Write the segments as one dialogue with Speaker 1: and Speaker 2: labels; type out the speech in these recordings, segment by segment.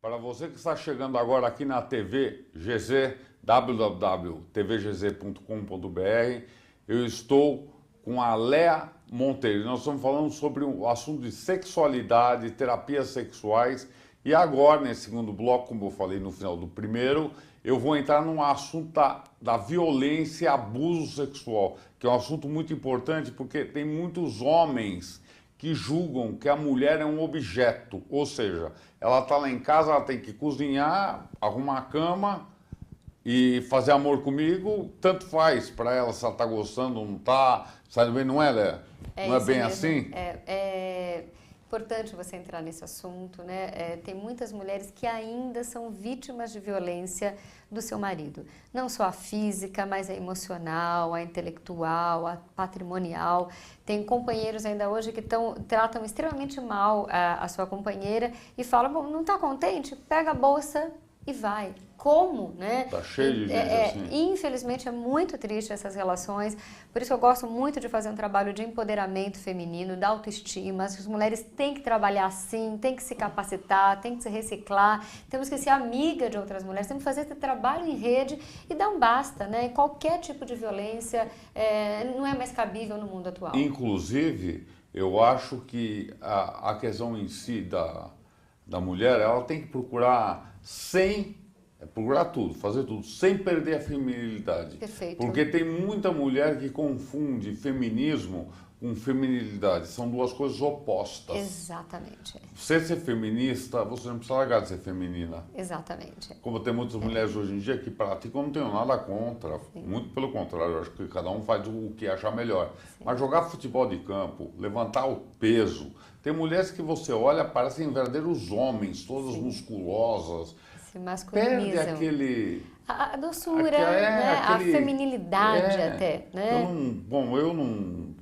Speaker 1: Para você que está chegando agora aqui na TV GZ, www.tvgz.com.br, eu estou com a Léa Monteiro. Nós estamos falando sobre o assunto de sexualidade, terapias sexuais. E agora, nesse segundo bloco, como eu falei no final do primeiro, eu vou entrar num assunto da violência e abuso sexual, que é um assunto muito importante porque tem muitos homens que julgam que a mulher é um objeto, ou seja, ela está lá em casa, ela tem que cozinhar, arrumar a cama e fazer amor comigo, tanto faz para ela se ela está gostando ou não está, sabe bem, não é, Léa? Não é bem assim?
Speaker 2: É importante você entrar nesse assunto, né? Tem muitas mulheres que ainda são vítimas de violência do seu marido. Não só a física, mas a emocional, a intelectual, a patrimonial. Tem companheiros ainda hoje que tratam extremamente mal a sua companheira e falam, bom, não está contente? Pega a bolsa e vai. Como, né?
Speaker 1: Tá cheio de gente assim.
Speaker 2: Infelizmente é muito triste essas relações, por isso eu gosto muito de fazer um trabalho de empoderamento feminino, da autoestima. As mulheres têm que trabalhar assim, têm que se capacitar, têm que se reciclar, temos que ser amiga de outras mulheres, temos que fazer esse trabalho em rede e dar um basta, né? Qualquer tipo de violência não é mais cabível no mundo atual.
Speaker 1: Inclusive, eu acho que a questão em si da mulher, ela tem que procurar procurar tudo, fazer tudo, sem perder a feminilidade.
Speaker 2: Perfeito.
Speaker 1: Porque tem muita mulher que confunde feminismo com feminilidade. São duas coisas opostas.
Speaker 2: Exatamente.
Speaker 1: Você ser feminista, você não precisa largar de ser feminina.
Speaker 2: Exatamente.
Speaker 1: Como tem muitas mulheres hoje em dia que praticam, não tenho nada contra. Sim. Muito pelo contrário, eu acho que cada um faz o que achar melhor. Sim. Mas jogar futebol de campo, levantar o peso. Tem mulheres que você olha, parecem verdadeiros homens, todas
Speaker 2: Sim.
Speaker 1: musculosas.
Speaker 2: Se masculinizam.
Speaker 1: Perde aquele...
Speaker 2: A doçura, né? A feminilidade até, né?
Speaker 1: Eu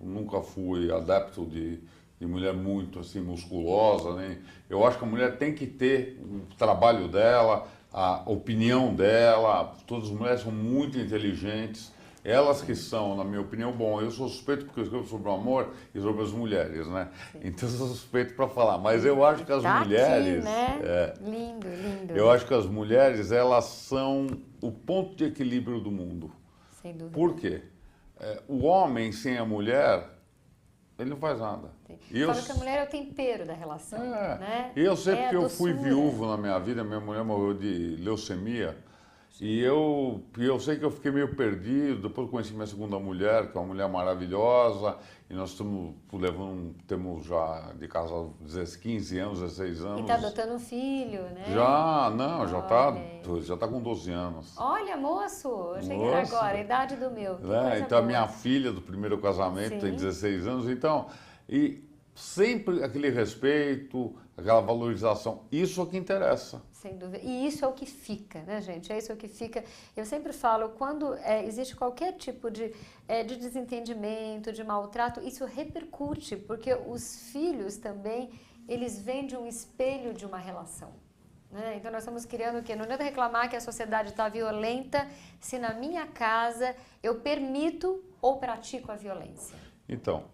Speaker 1: nunca fui adepto de mulher muito assim musculosa, né? Eu acho que a mulher tem que ter o trabalho dela, a opinião dela. Todas as mulheres são muito inteligentes. Elas que são, na minha opinião, eu sou suspeito porque eu escrevo sobre o amor e sobre as mulheres, né? Sim. Então eu sou suspeito para falar, mas eu acho que as mulheres...
Speaker 2: Aqui, né? Lindo, lindo.
Speaker 1: Eu acho que as mulheres, elas são o ponto de equilíbrio do mundo.
Speaker 2: Sem dúvida.
Speaker 1: Por quê? O homem sem a mulher, ele não faz nada.
Speaker 2: Fala que a mulher é o tempero da relação, né?
Speaker 1: E eu sei porque eu fui viúvo na minha vida, minha mulher morreu de leucemia. E eu sei que eu fiquei meio perdido, depois eu conheci minha segunda mulher, que é uma mulher maravilhosa, e nós temos já de casal 15 anos, 16 anos.
Speaker 2: E está adotando um filho, né?
Speaker 1: Já tá com 12 anos.
Speaker 2: Olha, moço, eu cheguei agora, a idade do meu.
Speaker 1: Então a minha filha do primeiro casamento
Speaker 2: Sim.
Speaker 1: tem 16 anos, então, e sempre aquele respeito, aquela valorização, isso é o que interessa.
Speaker 2: Sem dúvida. E isso é o que fica, né, gente? É isso o que fica. Eu sempre falo, quando existe qualquer tipo de desentendimento, de maltrato, isso repercute, porque os filhos também, eles vêm de um espelho de uma relação. Né? Então nós estamos criando o quê? Não adianta reclamar que a sociedade está violenta se na minha casa eu permito ou pratico a violência.
Speaker 1: Então,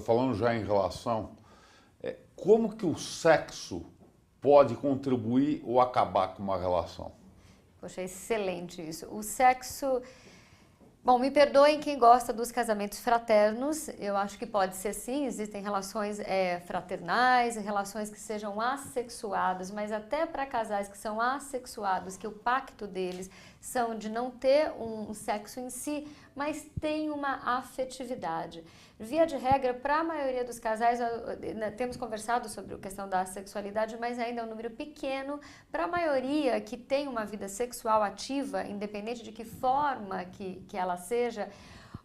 Speaker 1: falando já em relação, como que o sexo pode contribuir ou acabar com uma relação?
Speaker 2: Poxa, excelente isso. O sexo... Bom, me perdoem quem gosta dos casamentos fraternos, eu acho que pode ser sim, existem relações fraternais, relações que sejam assexuadas, mas até para casais que são assexuados, que o pacto deles são de não ter um sexo em si, mas tem uma afetividade. Via de regra, para a maioria dos casais, temos conversado sobre a questão da sexualidade, mas ainda é um número pequeno. Para a maioria que tem uma vida sexual ativa, independente de que forma que ela seja,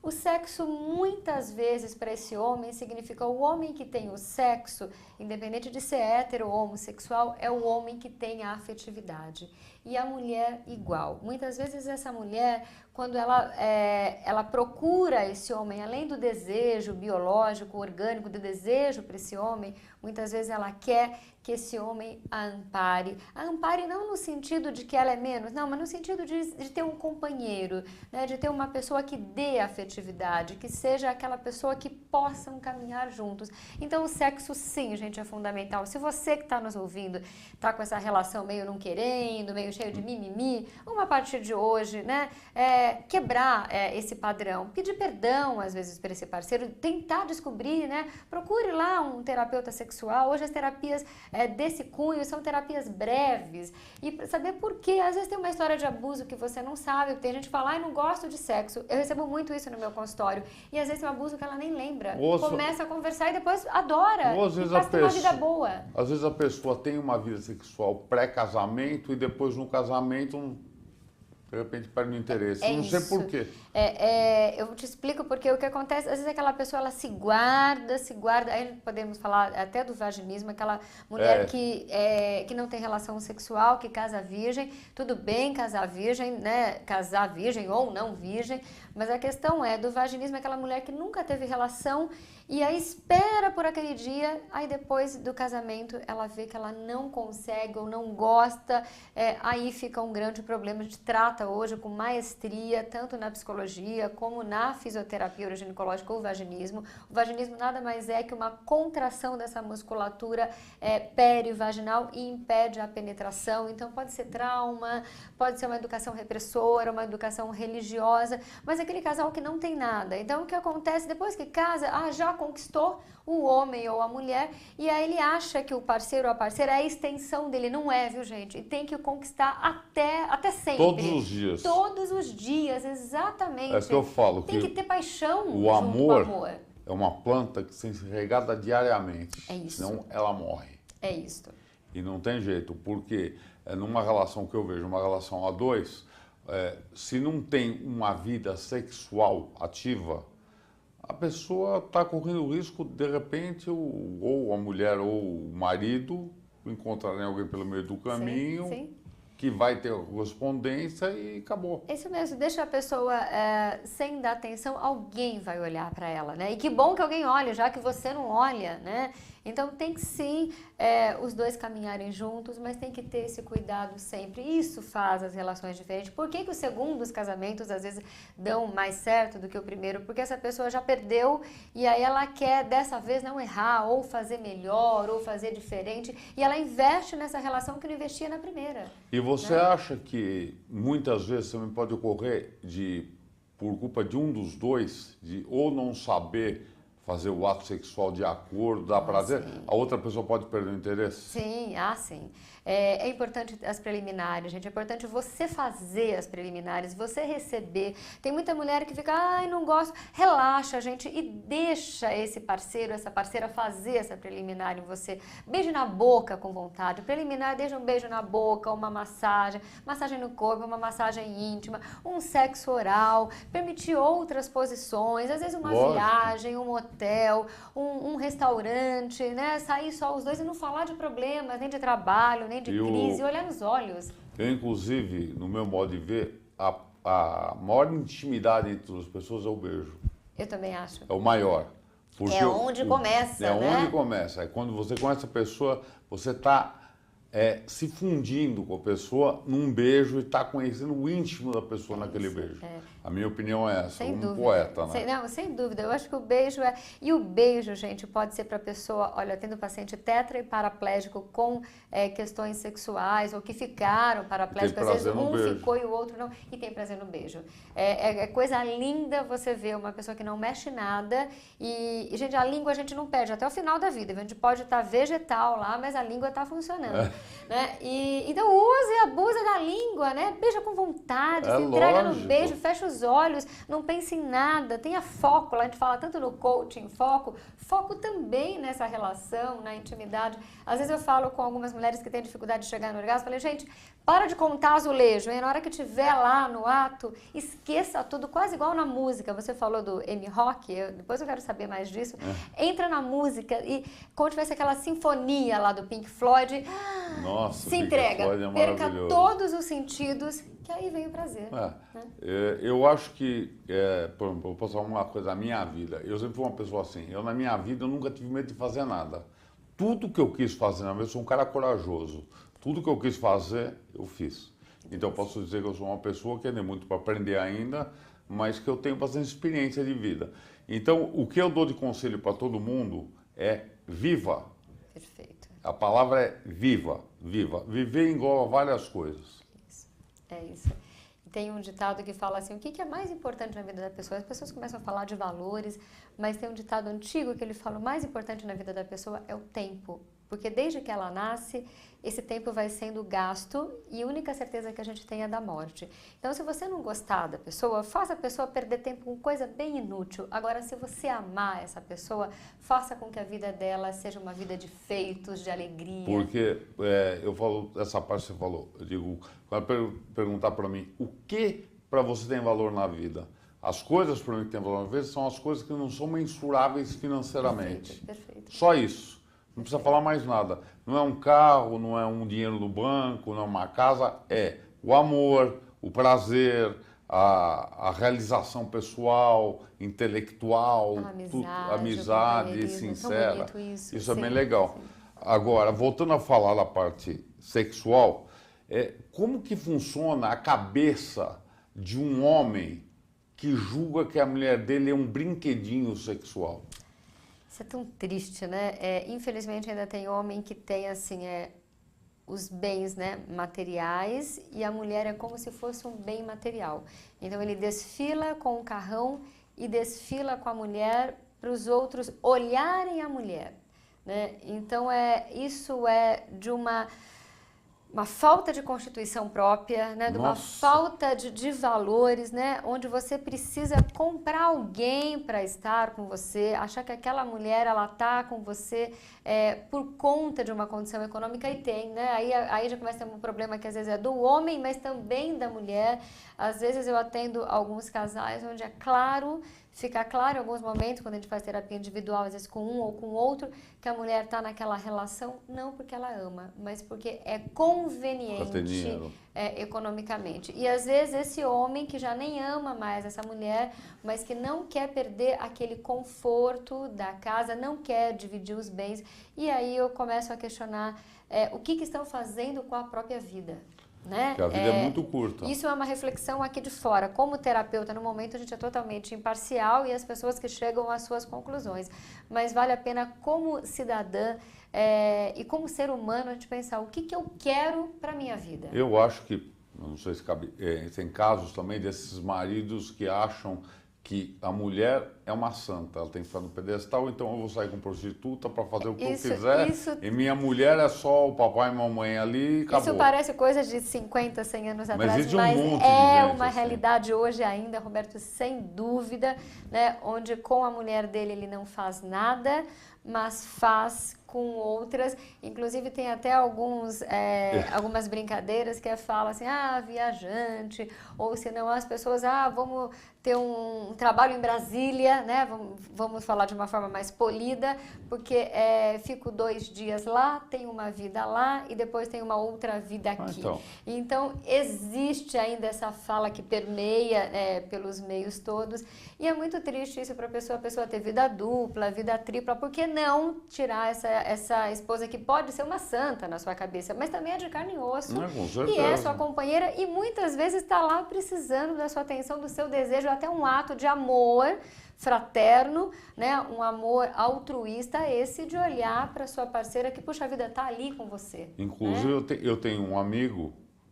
Speaker 2: o sexo muitas vezes para esse homem significa o homem que tem o sexo, independente de ser hétero ou homossexual, é o homem que tem a afetividade. e a mulher igual. Muitas vezes essa mulher, quando ela procura esse homem, além do desejo biológico, orgânico, do desejo para esse homem, muitas vezes ela quer que esse homem a ampare. A ampare não no sentido de que ela é menos, não, mas no sentido de ter um companheiro, né? De ter uma pessoa que dê afetividade, que seja aquela pessoa que possam caminhar juntos. Então o sexo sim, gente, é fundamental. Se você que está nos ouvindo está com essa relação meio não querendo, meio cheio de mimimi, a partir de hoje, né? Quebrar esse padrão, pedir perdão às vezes para esse parceiro, tentar descobrir, né? Procure lá um terapeuta sexual. Hoje as terapias desse cunho são terapias breves e saber por quê. Às vezes tem uma história de abuso que você não sabe, tem gente que fala, não gosto de sexo. Eu recebo muito isso no meu consultório e às vezes tem um abuso que ela nem lembra. Começa a conversar e depois adora e passa a ter uma vida boa.
Speaker 1: Às vezes a pessoa tem uma vida sexual pré-casamento e depois no casamento de repente perde o interesse. Não sei por quê.
Speaker 2: Eu te explico porque o que acontece, às vezes aquela pessoa ela se guarda, aí podemos falar até do vaginismo, aquela mulher que não tem relação sexual, que casa virgem, tudo bem casar virgem, né? Casar virgem ou não virgem, mas a questão do vaginismo, aquela mulher que nunca teve relação e aí espera por aquele dia, aí depois do casamento ela vê que ela não consegue ou não gosta, aí fica um grande problema. A gente trata hoje com maestria, tanto na psicologia como na fisioterapia uroginecológica ou vaginismo. O vaginismo nada mais é que uma contração dessa musculatura perivaginal e impede a penetração. Então pode ser trauma, pode ser uma educação repressora, uma educação religiosa, mas aquele casal que não tem nada. Então o que acontece depois que casa, já conquistou o homem ou a mulher e aí ele acha que o parceiro ou a parceira é a extensão dele. Não é, viu, gente? E tem que conquistar até sempre.
Speaker 1: Todos os dias.
Speaker 2: Todos os dias, exatamente.
Speaker 1: É que eu falo
Speaker 2: tem que ter paixão
Speaker 1: o
Speaker 2: junto
Speaker 1: amor,
Speaker 2: com o amor.
Speaker 1: É uma planta que tem que ser regada diariamente.
Speaker 2: É isso.
Speaker 1: Senão ela morre.
Speaker 2: É isso.
Speaker 1: E não tem jeito, porque numa relação que eu vejo, uma relação a dois, se não tem uma vida sexual ativa, a pessoa está correndo o risco, de repente, ou a mulher ou o marido encontrarem alguém pelo meio do caminho,
Speaker 2: sim.
Speaker 1: Que vai ter correspondência e acabou.
Speaker 2: Isso mesmo, deixa a pessoa sem dar atenção, alguém vai olhar para ela, né? E que bom que alguém olha, já que você não olha, né? Então tem que sim os dois caminharem juntos, mas tem que ter esse cuidado sempre. Isso faz as relações diferentes. Por que os segundos casamentos às vezes dão mais certo do que o primeiro? Porque essa pessoa já perdeu e aí ela quer dessa vez não errar, ou fazer melhor, ou fazer diferente. E ela investe nessa relação que não investia na primeira.
Speaker 1: E você acha que muitas vezes também pode ocorrer por culpa de um dos dois, de ou não saber fazer o ato sexual de acordo, dar prazer,
Speaker 2: sim.
Speaker 1: A outra pessoa pode perder o interesse?
Speaker 2: Sim, sim. É importante as preliminares, gente. É importante você fazer as preliminares, você receber. Tem muita mulher que fica, não gosto. Relaxa, gente, e deixa esse parceiro, essa parceira fazer essa preliminar em você. Beijo na boca com vontade. Preliminar, deixa um beijo na boca, uma massagem no corpo, uma massagem íntima, um sexo oral, permitir outras posições, às vezes uma viagem, um hotel, um restaurante, né? Sair só os dois e não falar de problemas, nem de trabalho, nem de crise, olhar nos olhos.
Speaker 1: Eu, inclusive, no meu modo de ver, a maior intimidade entre as pessoas é o beijo.
Speaker 2: Eu também acho.
Speaker 1: É o maior. Porque
Speaker 2: onde começa, né?
Speaker 1: Onde começa. É quando você conhece a pessoa, você está se fundindo com a pessoa num beijo e está conhecendo o íntimo da pessoa naquele beijo. A minha opinião é essa,
Speaker 2: sem
Speaker 1: como
Speaker 2: dúvida.
Speaker 1: Poeta, né?
Speaker 2: Sem dúvida. Eu acho que o beijo E o beijo, gente, pode ser para a pessoa, olha, tendo paciente tetra e paraplégico com questões sexuais ou que ficaram paraplégicos, às vezes um ficou e o outro não, e tem prazer no beijo. É coisa linda você ver uma pessoa que não mexe nada e, gente, a língua a gente não perde até o final da vida. A gente pode estar vegetal lá, mas a língua está funcionando. Né? Então use e abusa da língua, né? Beija com vontade, se entrega no beijo, fecha os olhos, não pense em nada, tenha foco. Lá a gente fala tanto no coaching, foco também nessa relação, na intimidade. Às vezes eu falo com algumas mulheres que têm dificuldade de chegar no orgasmo, falei, gente, para de contar azulejo, hein? Na hora que estiver lá no ato, esqueça tudo, quase igual na música. Você falou do Amy Rock, depois eu quero saber mais disso. Entra na música e quando tivesse aquela sinfonia lá do Pink Floyd,
Speaker 1: Nossa,
Speaker 2: se entrega, perca
Speaker 1: maravilhoso.
Speaker 2: todos os sentidos, que aí vem o prazer. Né?
Speaker 1: Eu acho que, por exemplo, vou passar uma coisa da minha vida. Eu sempre fui uma pessoa assim. Eu, na minha vida, eu nunca tive medo de fazer nada. Tudo que eu quis fazer na vida, eu sou um cara corajoso. Tudo que eu quis fazer, eu fiz. Então, eu posso dizer que eu sou uma pessoa que tem muito para aprender ainda, mas que eu tenho bastante experiência de vida. Então, o que eu dou de conselho para todo mundo é viva.
Speaker 2: Perfeito.
Speaker 1: A palavra é viva, viva. Viver engloba várias coisas.
Speaker 2: É isso. Tem um ditado que fala assim, o que é mais importante na vida da pessoa? As pessoas começam a falar de valores, mas tem um ditado antigo que ele fala, o mais importante na vida da pessoa é o tempo. Porque desde que ela nasce, esse tempo vai sendo gasto e a única certeza que a gente tem é da morte. Então, se você não gostar da pessoa, faça a pessoa perder tempo com coisa bem inútil. Agora, se você amar essa pessoa, faça com que a vida dela seja uma vida de feitos, de alegria.
Speaker 1: Porque eu falo, essa parte que você falou, eu digo, quando perguntar para mim, o que para você tem valor na vida? As coisas para mim que têm valor na vida são as coisas que não são mensuráveis financeiramente.
Speaker 2: Perfeito.
Speaker 1: Só isso. Não precisa falar mais nada. Não é um carro, não é um dinheiro no banco, não é uma casa. É o amor, o prazer, a realização pessoal, intelectual, amizade sincera. Isso é bem legal.
Speaker 2: Sim.
Speaker 1: Agora, voltando a falar da parte sexual, como que funciona a cabeça de um homem que julga que a mulher dele é um brinquedinho sexual?
Speaker 2: Isso é tão triste, né? Infelizmente ainda tem homem que tem assim, os bens, né, materiais e a mulher é como se fosse um bem material. Então ele desfila com o carrão e desfila com a mulher para os outros olharem a mulher, né? Então isso é de uma falta de constituição própria, né? De uma falta de valores, né? Onde você precisa comprar alguém para estar com você, achar que aquela mulher ela tá com você por conta de uma condição econômica e tem, né? Aí já começa a ter um problema que às vezes é do homem, mas também da mulher. Às vezes eu atendo alguns casais onde fica claro em alguns momentos, quando a gente faz terapia individual, às vezes com um ou com outro, que a mulher está naquela relação não porque ela ama, mas porque é conveniente economicamente. E às vezes esse homem que já nem ama mais essa mulher, mas que não quer perder aquele conforto da casa, não quer dividir os bens. E aí eu começo a questionar o que estão fazendo com a própria vida. Né?
Speaker 1: Porque a vida é muito curta.
Speaker 2: Isso é uma reflexão aqui de fora. Como terapeuta, no momento a gente é totalmente imparcial e as pessoas que chegam às suas conclusões. Mas vale a pena, como cidadã e como ser humano, a gente pensar o que eu quero para a minha vida.
Speaker 1: Eu acho que, não sei se cabe, tem casos também desses maridos que acham que a mulher é uma santa, ela tem que ficar no pedestal, então eu vou sair com prostituta para fazer o que eu quiser, e minha mulher é só o papai e a mamãe ali e acabou.
Speaker 2: Isso parece coisa de 50, 100 anos atrás,
Speaker 1: mas
Speaker 2: é uma realidade hoje ainda, Roberto, sem dúvida, né, onde com a mulher dele ele não faz nada, mas faz com outras, inclusive tem até algumas brincadeiras que falam assim, viajante, ou senão as pessoas, vamos ter um trabalho em Brasília, né? Vamos falar de uma forma mais polida, porque fico 2 dias lá, tenho uma vida lá e depois tenho uma outra vida aqui. Então existe ainda essa fala que permeia pelos meios todos e é muito triste isso para a pessoa ter vida dupla, vida tripla, por que não tirar essa esposa que pode ser uma santa na sua cabeça, mas também é de carne e osso, e é sua companheira e muitas vezes está lá precisando da sua atenção, do seu desejo, até um ato de amor fraterno, né? Um amor altruísta, esse de olhar para sua parceira que, puxa vida, tá ali com você.
Speaker 1: Inclusive, né? eu tenho um amigo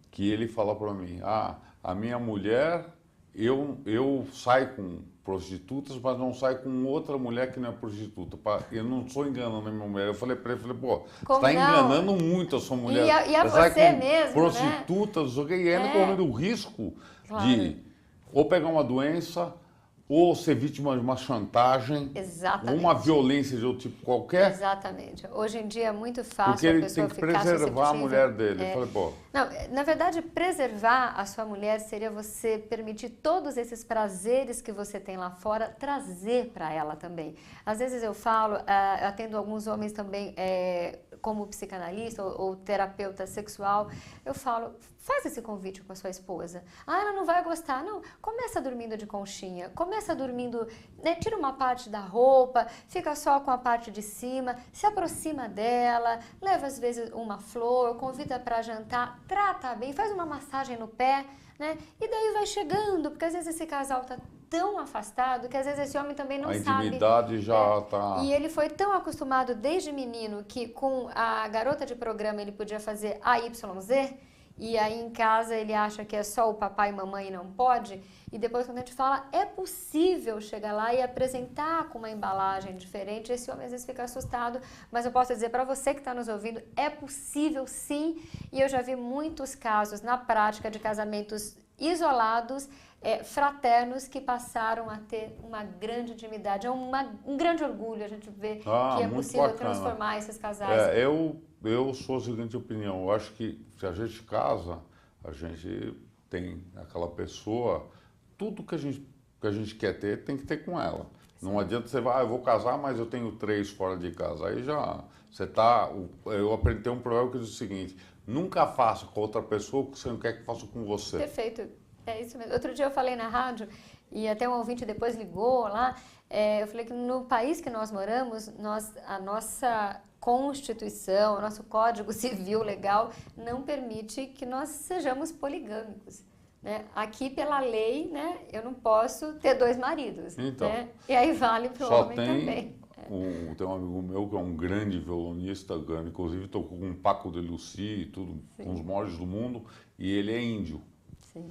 Speaker 1: que ele fala para mim, a minha mulher, eu saio com prostitutas, mas não saio com outra mulher que não é prostituta. Eu não estou enganando a minha mulher. Eu falei para ele, pô, você está enganando muito a sua mulher.
Speaker 2: E a você mesmo,
Speaker 1: prostitutas, né? E ainda correndo o risco de ou pegar uma doença, ou ser vítima de uma chantagem, ou uma violência de outro tipo qualquer.
Speaker 2: Exatamente. Hoje em dia é muito fácil
Speaker 1: porque ele tem que preservar a mulher dele. Eu falei, pô.
Speaker 2: Não, na verdade, preservar a sua mulher seria você permitir todos esses prazeres que você tem lá fora, trazer para ela também. Às vezes eu falo, eu atendo alguns homens também como psicanalista ou terapeuta sexual, eu falo, faz esse convite com a sua esposa. Ah, ela não vai gostar. Não, começa dormindo de conchinha, começa dormindo, né, tira uma parte da roupa, fica só com a parte de cima, se aproxima dela, leva às vezes uma flor, convida para jantar, trata bem, faz uma massagem no pé, né? E daí vai chegando, porque às vezes esse casal tá tão afastado que às vezes esse homem também não sabe.
Speaker 1: A intimidade já tá...
Speaker 2: E ele foi tão acostumado desde menino que com a garota de programa ele podia fazer AYZ, e aí em casa ele acha que é só o papai e mamãe e não pode. E depois quando a gente fala, é possível chegar lá e apresentar com uma embalagem diferente, esse homem às vezes fica assustado, mas eu posso dizer para você que está nos ouvindo, é possível sim, e eu já vi muitos casos na prática de casamentos isolados, fraternos que passaram a ter uma grande intimidade. É um grande orgulho a gente ver que é possível
Speaker 1: bacana.
Speaker 2: Transformar esses casais.
Speaker 1: Eu sou a seguinte opinião, eu acho que se a gente casa, a gente tem aquela pessoa, tudo que a gente quer ter, tem que ter com ela. Sim. Não adianta você vai, eu vou casar, mas eu tenho 3 fora de casa. Aí já, eu aprendi um provérbio que diz o seguinte, nunca faça com outra pessoa o que você não quer que faça com você.
Speaker 2: Perfeito. É isso mesmo. Outro dia eu falei na rádio, e até um ouvinte depois ligou lá, eu falei que no país que nós moramos, a nossa Constituição, o nosso Código Civil Legal não permite que nós sejamos poligâmicos. Né? Aqui, pela lei, né, eu não posso ter 2 maridos.
Speaker 1: Então,
Speaker 2: né? E aí vale para o homem também.
Speaker 1: Tem um amigo meu que é um grande violonista, inclusive tocou com Paco de Lucia e tudo,
Speaker 2: Sim.
Speaker 1: com os maiores do mundo, e ele é índio.
Speaker 2: Sim.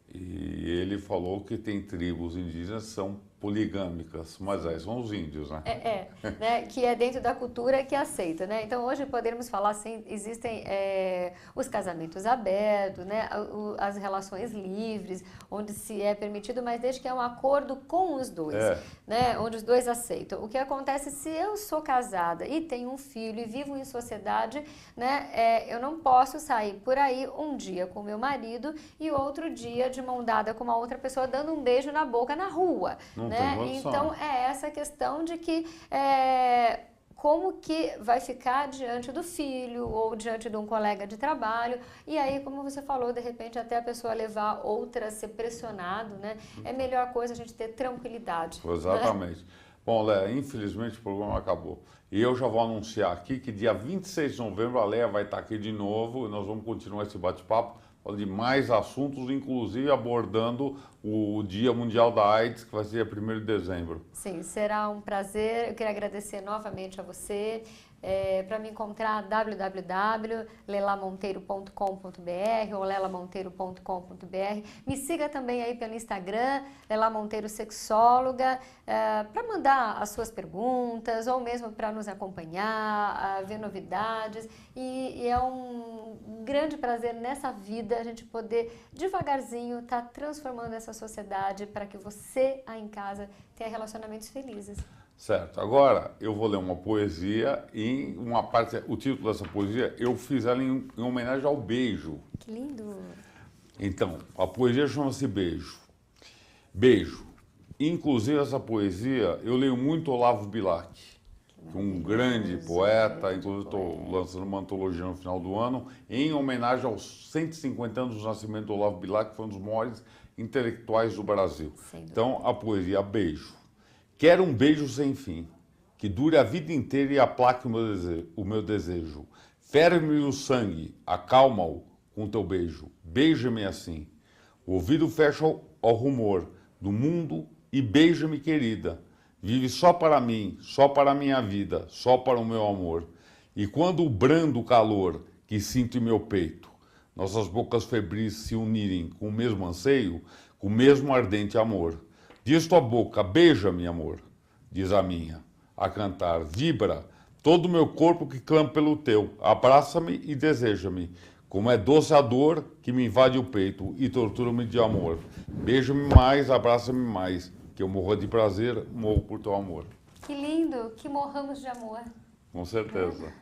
Speaker 1: E ele falou que tem tribos indígenas que são poligâmicas, mas aí são os índios, né?
Speaker 2: Né? Que é dentro da cultura que aceita, né? Então hoje podemos falar assim, existem os casamentos abertos, né? As relações livres, onde se é permitido, mas desde que é um acordo com os dois, né? Onde os dois aceitam. O que acontece se eu sou casada e tenho um filho e vivo em sociedade, né? Eu não posso sair por aí um dia com meu marido e outro dia de mão dada com uma outra pessoa dando um beijo na boca na rua. Né? Então é essa questão de que como que vai ficar diante do filho ou diante de um colega de trabalho, e aí, como você falou, de repente até a pessoa levar outra a ser pressionado, né? É melhor coisa a gente ter tranquilidade.
Speaker 1: Exatamente.
Speaker 2: Né?
Speaker 1: Bom, Léa, infelizmente o programa acabou. E eu já vou anunciar aqui que dia 26 de novembro a Léa vai estar aqui de novo e nós vamos continuar esse bate-papo, falando de mais assuntos, inclusive abordando o Dia Mundial da AIDS, que vai ser dia 1º de dezembro.
Speaker 2: Sim, será um prazer. Eu queria agradecer novamente a você. Para me encontrar, www.lelamonteiro.com.br ou lelamonteiro.com.br. Me siga também aí pelo Instagram, Lela Monteiro Sexóloga, para mandar as suas perguntas ou mesmo para nos acompanhar, ver novidades. E é um grande prazer nessa vida a gente poder devagarzinho estar transformando essa sociedade para que você aí em casa tenha relacionamentos felizes.
Speaker 1: Certo. Agora eu vou ler uma poesia e uma parte, o título dessa poesia, eu fiz ela em homenagem ao beijo.
Speaker 2: Que lindo!
Speaker 1: Então, a poesia chama-se Beijo. Beijo. Inclusive essa poesia, eu leio muito Olavo Bilac, que é um grande poeta, inclusive estou lançando uma antologia no final do ano, em homenagem aos 150 anos do nascimento do Olavo Bilac, que foi um dos maiores intelectuais do Brasil. Então, a poesia Beijo. Quero um beijo sem fim, que dure a vida inteira e aplaque o meu desejo. Ferve-me o sangue, acalma-o com teu beijo. Beija-me assim. O ouvido fecha ao rumor do mundo e beija-me, querida. Vive só para mim, só para a minha vida, só para o meu amor. E quando o brando calor que sinto em meu peito, nossas bocas febris se unirem com o mesmo anseio, com o mesmo ardente amor. Diz tua boca, beija-me, amor, diz a minha, a cantar, vibra todo o meu corpo que clama pelo teu, abraça-me e deseja-me, como é doce a dor que me invade o peito e tortura-me de amor. Beija-me mais, abraça-me mais, que eu morro de prazer, morro por teu amor.
Speaker 2: Que lindo, que morramos de amor.
Speaker 1: Com certeza.